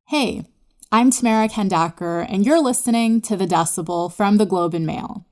Hey, I'm Tamara Kendacker, and you're listening to The Decibel from the Globe and Mail.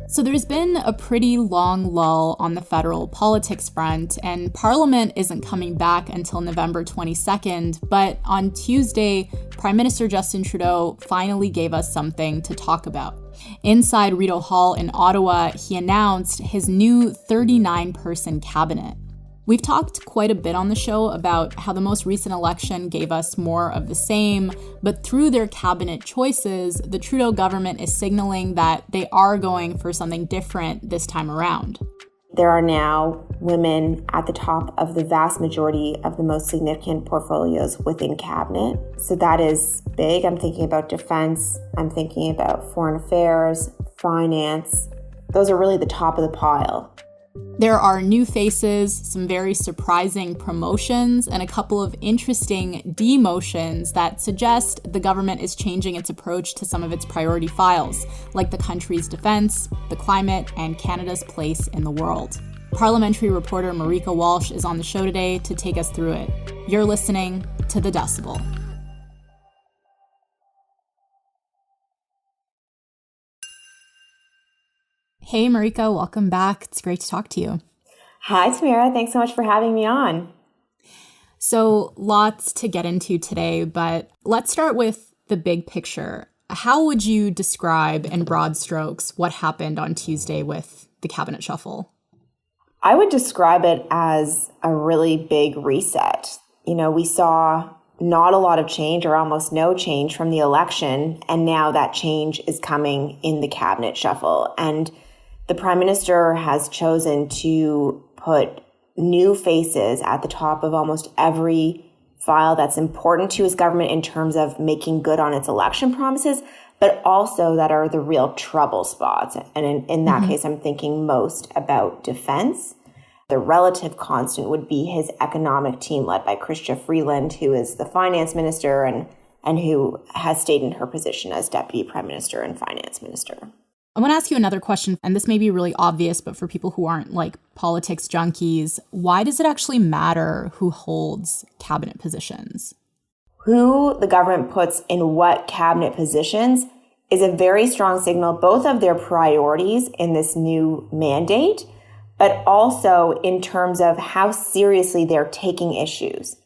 So there's been a pretty long lull on the federal politics front, and Parliament isn't coming back until November 22nd, but on Tuesday, Prime Minister Justin Trudeau finally gave us something to talk about. Inside Rideau Hall in Ottawa, he announced his new 39-person cabinet. We've talked quite a bit on the show about how the most recent election gave us more of the same, but through their cabinet choices, the Trudeau government is signaling that they are going for something different this time around. There are now women at the top of the vast majority of the most significant portfolios within cabinet. So that is big. I'm thinking about defense. I'm thinking about foreign affairs, finance. Those are really the top of the pile. There are new faces, some very surprising promotions, and a couple of interesting demotions that suggest the government is changing its approach to some of its priority files, like the country's defense, the climate, and Canada's place in the world. Parliamentary reporter Marieke Walsh is on the show today to take us through it. You're listening to The Decibel. Hey, Marieke, welcome back. It's great to talk to you. Hi, Tamara. Thanks so much for having me on. So lots to get into today, but let's start with the big picture. How would you describe in broad strokes what happened on Tuesday with the cabinet shuffle? I would describe it as a really big reset. We saw not a lot of change or almost no change from the election, and now that change is coming in the cabinet shuffle. And the Prime Minister has chosen to put new faces at the top of almost every file that's important to his government in terms of making good on its election promises, but also that are the real trouble spots. And in that case, I'm thinking most about defense. The relative constant would be his economic team led by Chrystia Freeland, who is the finance minister and who has stayed in her position as deputy prime minister and finance minister. I want to ask you another question, and this may be really obvious, but for people who aren't like politics junkies, why does it actually matter who holds cabinet positions? Who the government puts in what cabinet positions is a very strong signal, both of their priorities in this new mandate, but also in terms of how seriously they're taking issues.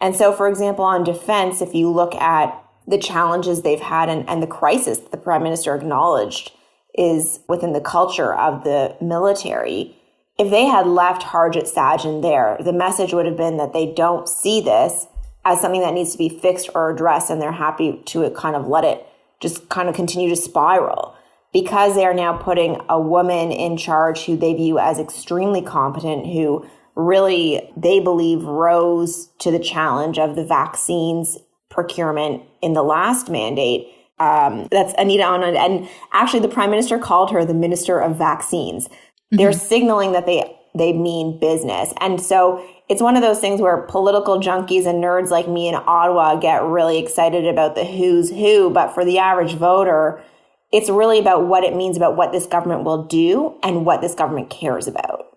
And so, for example, on defense, if you look at the challenges they've had and the crisis that the Prime Minister acknowledged is within the culture of the military, if they had left Harjit Sajjan there, the message would have been that they don't see this as something that needs to be fixed or addressed, and they're happy to kind of let it just kind of continue to spiral. Because they are now putting a woman in charge who they view as extremely competent, who really, they believe, rose to the challenge of the vaccines procurement in the last mandate. That's Anita Anand. And actually, the Prime Minister called her the Minister of Vaccines. They're signaling that they mean business. And so it's one of those things where political junkies and nerds like me in Ottawa get really excited about the who's who. But for the average voter, it's really about what it means about what this government will do and what this government cares about.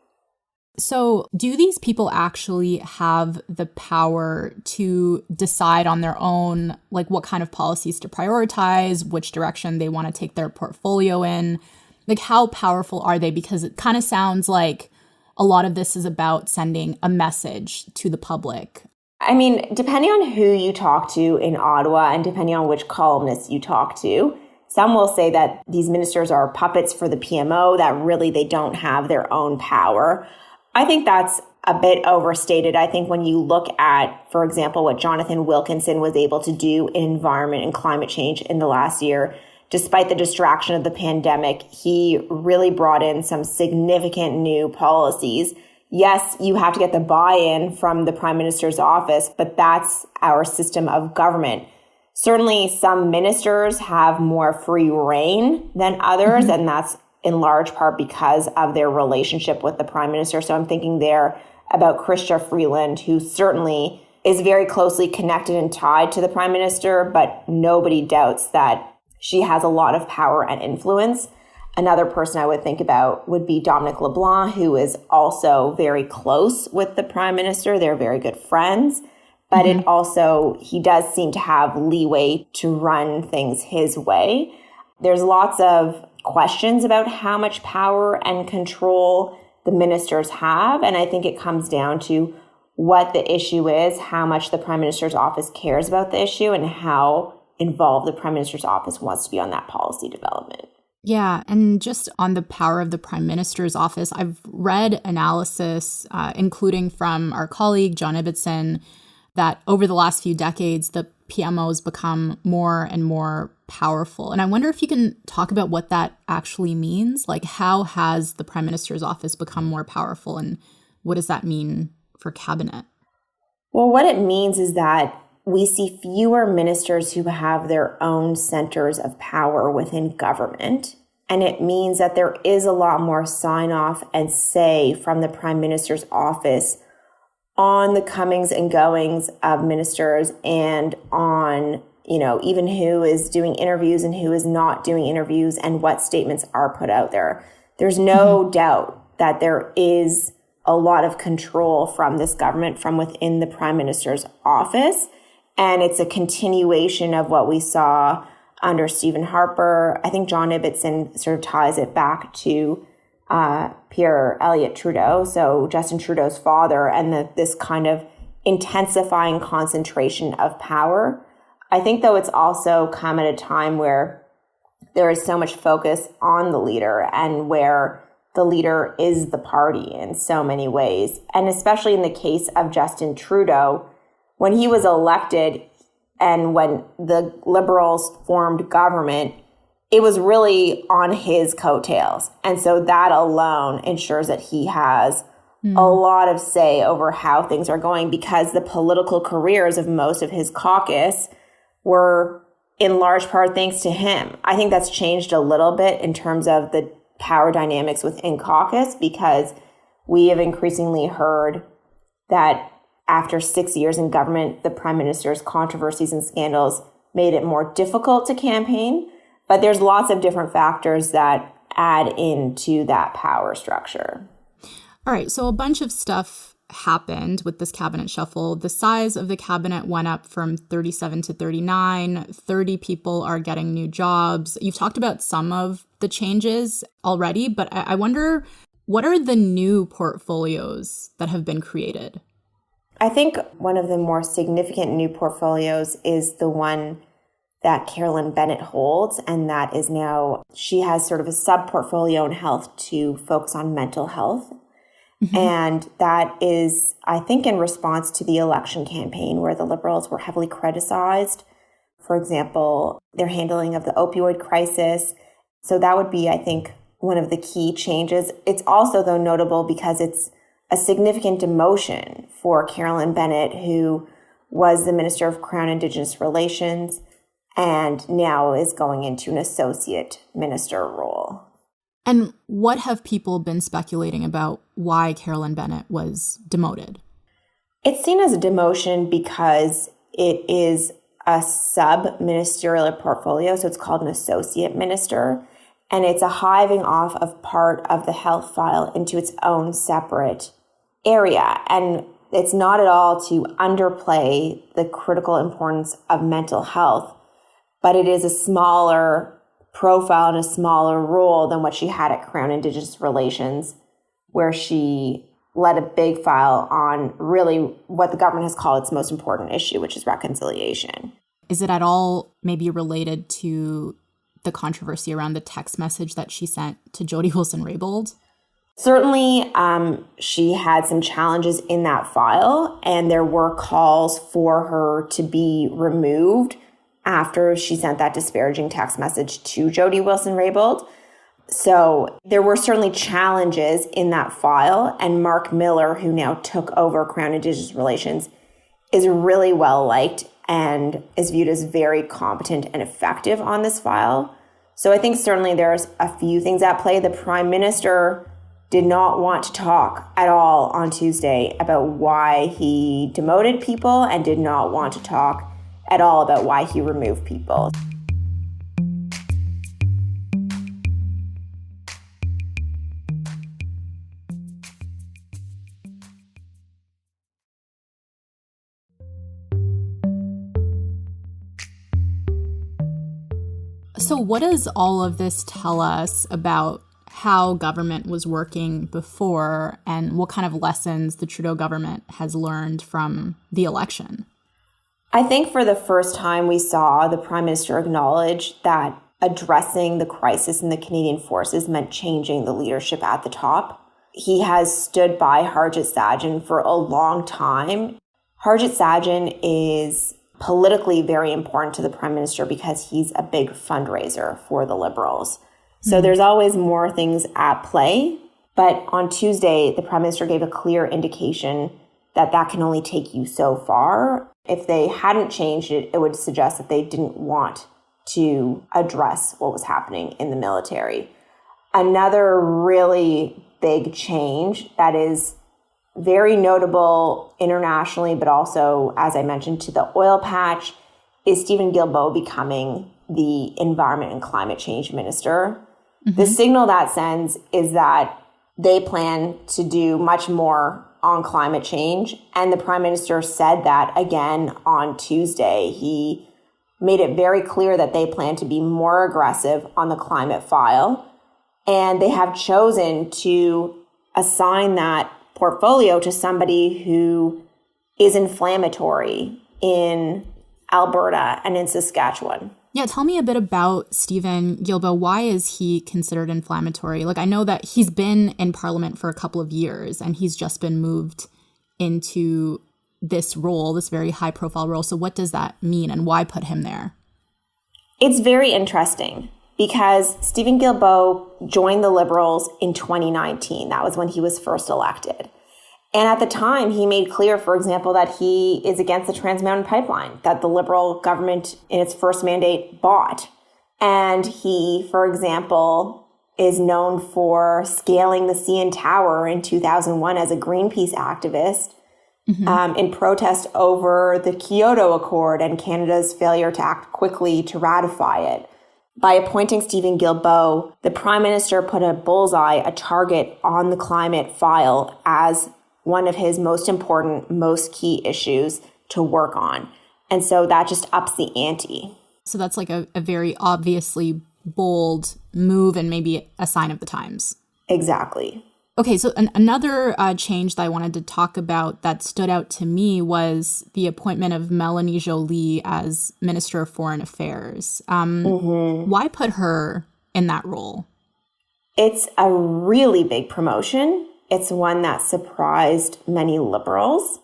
So do these people actually have the power to decide on their own, like what kind of policies to prioritize, which direction they want to take their portfolio in? Like, how powerful are they? Because it kind of sounds like a lot of this is about sending a message to the public. I mean, depending on who you talk to in Ottawa and depending on which columnists you talk to, some will say that these ministers are puppets for the PMO, that really they don't have their own power. I think that's a bit overstated. I think when you look at, for example, what Jonathan Wilkinson was able to do in environment and climate change in the last year, despite the distraction of the pandemic, he really brought in some significant new policies. Yes, you have to get the buy-in from the Prime Minister's office, but that's our system of government. Certainly, some ministers have more free reign than others, and that's in large part because of their relationship with the Prime Minister. So I'm thinking there about Chrystia Freeland, who certainly is very closely connected and tied to the Prime Minister, but nobody doubts that she has a lot of power and influence. Another person I would think about would be Dominic LeBlanc, who is also very close with the Prime Minister. They're very good friends. But it also, he does seem to have leeway to run things his way. There's lots of questions about how much power and control the ministers have. And I think it comes down to what the issue is, how much the Prime Minister's office cares about the issue, and how involved the Prime Minister's office wants to be on that policy development. Yeah, and just on the power of the Prime Minister's office, I've read analysis, including from our colleague, John Ibbitson, that over the last few decades, the PMO has become more and more powerful. And I wonder if you can talk about what that actually means. Like, how has the Prime Minister's office become more powerful, and what does that mean for cabinet? Well, what it means is that we see fewer ministers who have their own centers of power within government. And it means that there is a lot more sign-off and say from the Prime Minister's office on the comings and goings of ministers and on, even who is doing interviews and who is not doing interviews and what statements are put out there. There's no doubt that there is a lot of control from this government from within the Prime Minister's office. And it's a continuation of what we saw under Stephen Harper. I think John Ibbitson sort of ties it back to Pierre Elliott Trudeau, so Justin Trudeau's father, and this kind of intensifying concentration of power. I think, though, it's also come at a time where there is so much focus on the leader and where the leader is the party in so many ways. And especially in the case of Justin Trudeau, when he was elected and when the Liberals formed government, it was really on his coattails. And so that alone ensures that he has a lot of say over how things are going, because the political careers of most of his caucus were in large part thanks to him. I think that's changed a little bit in terms of the power dynamics within caucus, because we have increasingly heard that after 6 years in government, the Prime Minister's controversies and scandals made it more difficult to campaign. But there's lots of different factors that add into that power structure. All right, so a bunch of stuff happened with this cabinet shuffle. The size of the cabinet went up from 37 to 39. 30 people are getting new jobs. You've talked about some of the changes already, but I wonder, what are the new portfolios that have been created? I think one of the more significant new portfolios is the one that Carolyn Bennett holds, and that is now, she has sort of a sub-portfolio in health to focus on mental health. And that is, I think, in response to the election campaign where the Liberals were heavily criticized. For example, their handling of the opioid crisis. So that would be, I think, one of the key changes. It's also, though, notable because it's a significant demotion for Carolyn Bennett, who was the Minister of Crown Indigenous Relations and now is going into an associate minister role. And what have people been speculating about why Carolyn Bennett was demoted? It's seen as a demotion because it is a sub-ministerial portfolio, so it's called an associate minister, and it's a hiving off of part of the health file into its own separate area. And it's not at all to underplay the critical importance of mental health, but it is a smaller profile and a smaller role than what she had at Crown Indigenous Relations, where she led a big file on really what the government has called its most important issue, which is reconciliation. Is it at all maybe related to the controversy around the text message that she sent to Jody Wilson-Raybould? Certainly, she had some challenges in that file, and there were calls for her to be removed after she sent that disparaging text message to Jody Wilson-Raybould. So there were certainly challenges in that file, and Mark Miller, who now took over Crown Indigenous Relations, is really well liked and is viewed as very competent and effective on this file. So I think certainly there's a few things at play. The Prime Minister did not want to talk at all on Tuesday about why he demoted people and did not want to talk at all about why he removed people. So what does all of this tell us about how government was working before and what kind of lessons the Trudeau government has learned from the election? I think for the first time we saw the Prime Minister acknowledge that addressing the crisis in the Canadian Forces meant changing the leadership at the top. He has stood by Harjit Sajjan for a long time. Harjit Sajjan is politically very important to the Prime Minister because he's a big fundraiser for the Liberals. So there's always more things at play. But on Tuesday, the Prime Minister gave a clear indication that that can only take you so far. If they hadn't changed it, it would suggest that they didn't want to address what was happening in the military. Another really big change that is very notable internationally, but also, as I mentioned, to the oil patch, is Stephen Guilbeault becoming the Environment and Climate Change Minister. Mm-hmm. The signal that sends is that they plan to do much more on climate change. And the Prime Minister said that again on Tuesday. He made it very clear that they plan to be more aggressive on the climate file. And they have chosen to assign that portfolio to somebody who is inflammatory in Alberta and in Saskatchewan. Yeah, tell me a bit about Stephen Guilbeault. Why is he considered inflammatory? Like, I know that he's been in Parliament for a couple of years and he's just been moved into this role, this very high-profile role. So what does that mean and why put him there? It's very interesting because Stephen Guilbeault joined the Liberals in 2019. That was when he was first elected. And at the time, he made clear, for example, that he is against the Trans Mountain Pipeline that the Liberal government in its first mandate bought. And he, for example, is known for scaling the CN Tower in 2001 as a Greenpeace activist in protest over the Kyoto Accord and Canada's failure to act quickly to ratify it. By appointing Stephen Guilbeault, the Prime Minister put a bullseye, a target on the climate file as one of his most important, most key issues to work on. And so that just ups the ante. So that's like a very obviously bold move and maybe a sign of the times. Exactly. Okay, so another change that I wanted to talk about that stood out to me was the appointment of Mélanie Joly as Minister of Foreign Affairs. Why put her in that role? It's a really big promotion. It's one that surprised many Liberals.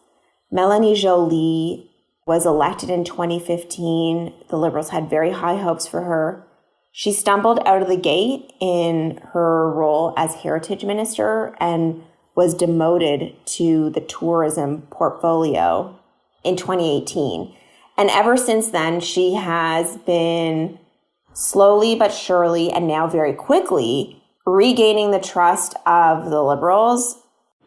Mélanie Joly was elected in 2015. The Liberals had very high hopes for her. She stumbled out of the gate in her role as Heritage Minister and was demoted to the tourism portfolio in 2018. And ever since then, she has been slowly but surely, and now very quickly, regaining the trust of the Liberals.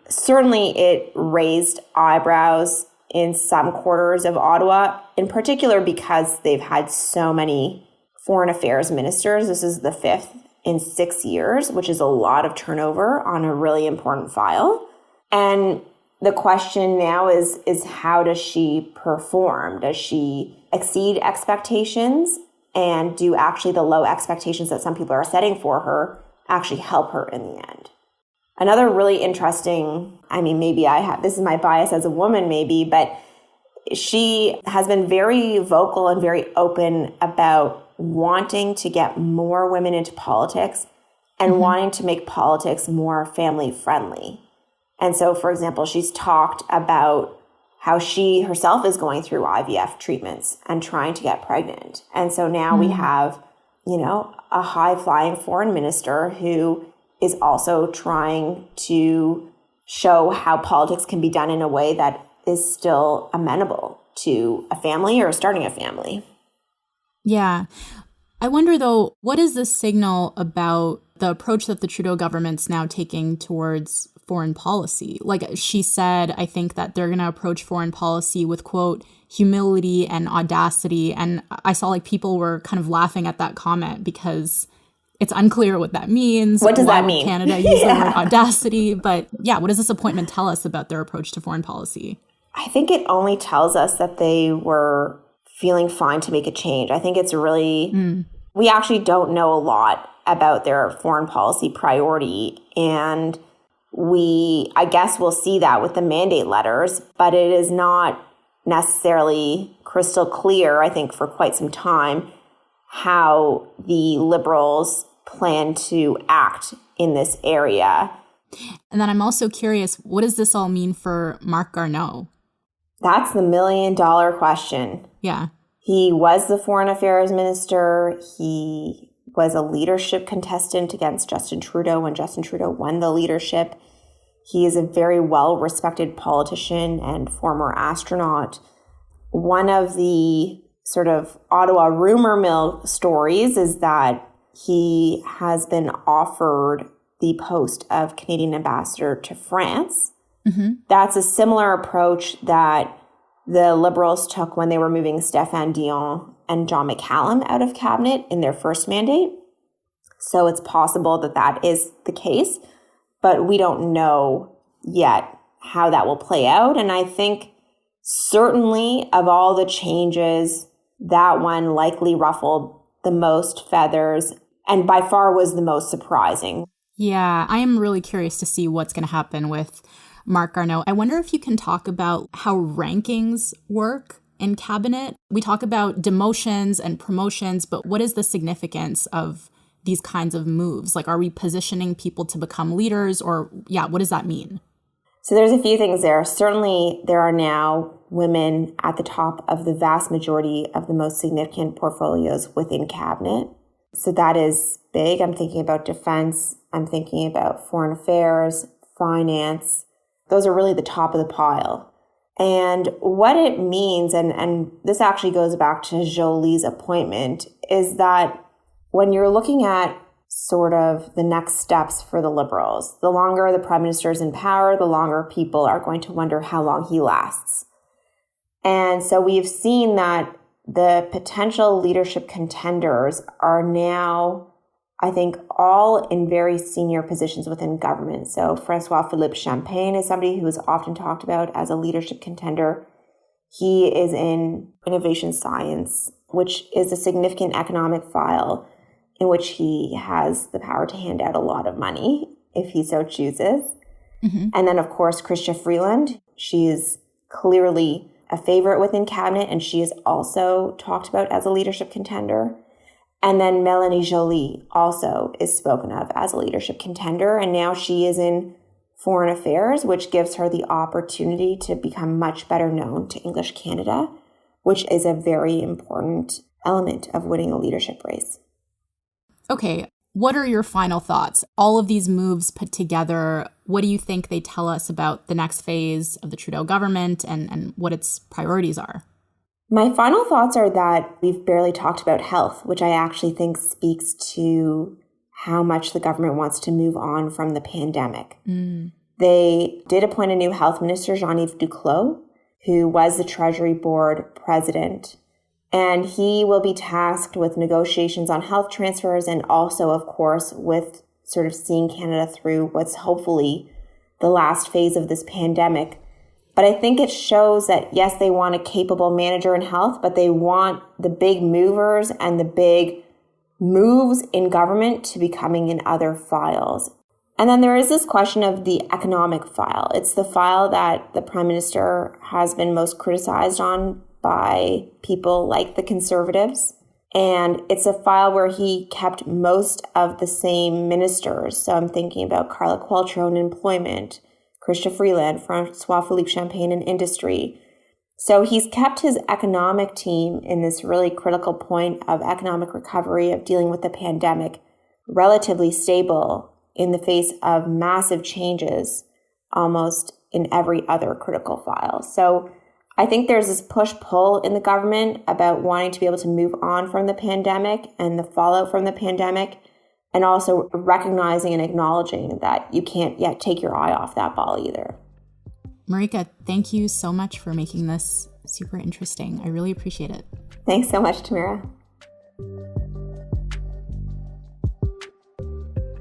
Certainly, it raised eyebrows in some quarters of Ottawa, in particular because they've had so many foreign affairs ministers. This is the fifth in 6 years, which is a lot of turnover on a really important file. And the question now is how does she perform? Does she exceed expectations? And do actually the low expectations that some people are setting for her actually help her in the end? Another really interesting, maybe this is my bias as a woman maybe, but she has been very vocal and very open about wanting to get more women into politics and wanting to make politics more family friendly. And so, for example, she's talked about how she herself is going through IVF treatments and trying to get pregnant. And so now we have, a high-flying foreign minister who is also trying to show how politics can be done in a way that is still amenable to a family or starting a family. Yeah. I wonder, though, what is the signal about the approach that the Trudeau government's now taking towards foreign policy? Like she said, I think that they're going to approach foreign policy with, quote, humility and audacity. And I saw people were kind of laughing at that comment because it's unclear what that means. What does that mean? Canada use the word audacity. But yeah, what does this appointment tell us about their approach to foreign policy? I think it only tells us that they were feeling fine to make a change. I think it's really We actually don't know a lot about their foreign policy priority. And I guess we'll see that with the mandate letters, but it is not necessarily crystal clear, I think, for quite some time, how the Liberals plan to act in this area. And then I'm also curious, what does this all mean for Marc Garneau? That's the $1 million question. Yeah. He was the foreign affairs minister. He was a leadership contestant against Justin Trudeau when Justin Trudeau won the leadership. He is a very well-respected politician and former astronaut. One of the sort of Ottawa rumor mill stories is that he has been offered the post of Canadian ambassador to France. Mm-hmm. That's a similar approach that the Liberals took when they were moving Stéphane Dion and John McCallum out of cabinet in their first mandate. So it's possible that that is the case, but we don't know yet how that will play out. And I think certainly of all the changes, that one likely ruffled the most feathers and by far was the most surprising. Yeah, I am really curious to see what's going to happen with Marc Garneau. I wonder if you can talk about how rankings work in cabinet. We talk about demotions and promotions, but what is the significance of these kinds of moves? Like, are we positioning people to become leaders or, what does that mean? So there's a few things there. Certainly, there are now women at the top of the vast majority of the most significant portfolios within cabinet. So that is big. I'm thinking about defense. I'm thinking about foreign affairs, finance. Those are really the top of the pile. And what it means, and this actually goes back to Jolie's appointment, is that when you're looking at sort of the next steps for the Liberals, the longer the Prime Minister is in power, the longer people are going to wonder how long he lasts. And so we've seen that the potential leadership contenders are now, I think, all in very senior positions within government. So François-Philippe Champagne is somebody who is often talked about as a leadership contender. He is in innovation science, which is a significant economic file in which he has the power to hand out a lot of money if he so chooses. Mm-hmm. And then, of course, Chrystia Freeland. She is clearly a favorite within cabinet, and she is also talked about as a leadership contender. And then Mélanie Joly also is spoken of as a leadership contender, and now she is in foreign affairs, which gives her the opportunity to become much better known to English Canada, which is a very important element of winning a leadership race. Okay, what are your final thoughts? All of these moves put together, what do you think they tell us about the next phase of the Trudeau government and what its priorities are? My final thoughts are that we've barely talked about health, which I actually think speaks to how much the government wants to move on from the pandemic. They did appoint a new health minister, Jean-Yves Duclos, who was the Treasury Board president. And he will be tasked with negotiations on health transfers and also, of course, with sort of seeing Canada through what's hopefully the last phase of this pandemic. But I think it shows that, yes, they want a capable manager in health, but they want the big movers and the big moves in government to be coming in other files. And then there is this question of the economic file. It's the file that the Prime Minister has been most criticized on by people like the Conservatives. And it's a file where he kept most of the same ministers. So I'm thinking about Carla Qualtrough in employment, Chrystia Freeland, François-Philippe Champagne in industry. So he's kept his economic team in this really critical point of economic recovery, of dealing with the pandemic, relatively stable in the face of massive changes almost in every other critical file. So I think there's this push-pull in the government about wanting to be able to move on from the pandemic and the fallout from the pandemic, and also recognizing and acknowledging that you can't yet take your eye off that ball either. Marieke, thank you so much for making this super interesting. I really appreciate it. Thanks so much, Tamira.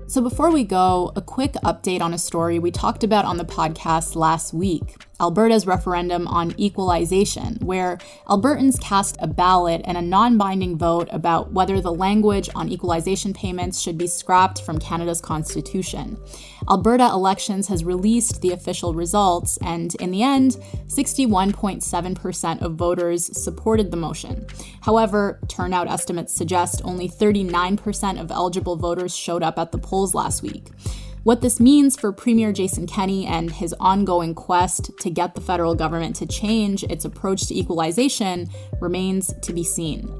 So before we go, a quick update on a story we talked about on the podcast last week. Alberta's referendum on equalization, where Albertans cast a ballot and a non-binding vote about whether the language on equalization payments should be scrapped from Canada's constitution. Alberta Elections has released the official results, and in the end, 61.7% of voters supported the motion. However, turnout estimates suggest only 39% of eligible voters showed up at the polls last week. What this means for Premier Jason Kenney and his ongoing quest to get the federal government to change its approach to equalization remains to be seen.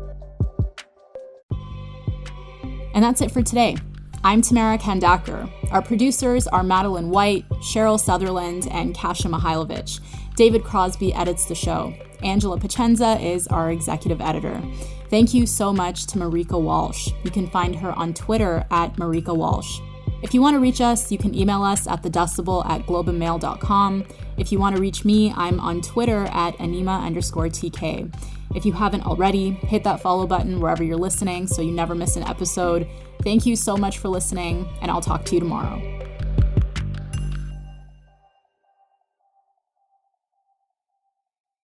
And that's it for today. I'm Tamara Kandakar. Our producers are Madeline White, Cheryl Sutherland, and Kasia Mihailovich. David Crosby edits the show. Angela Pacenza is our executive editor. Thank you so much to Marieke Walsh. You can find her on Twitter at Marieke Walsh. If you want to reach us, you can email us at thedecibel@globeandmail.com. If you want to reach me, I'm on Twitter at Anima_TK. If you haven't already, hit that follow button wherever you're listening so you never miss an episode. Thank you so much for listening, and I'll talk to you tomorrow.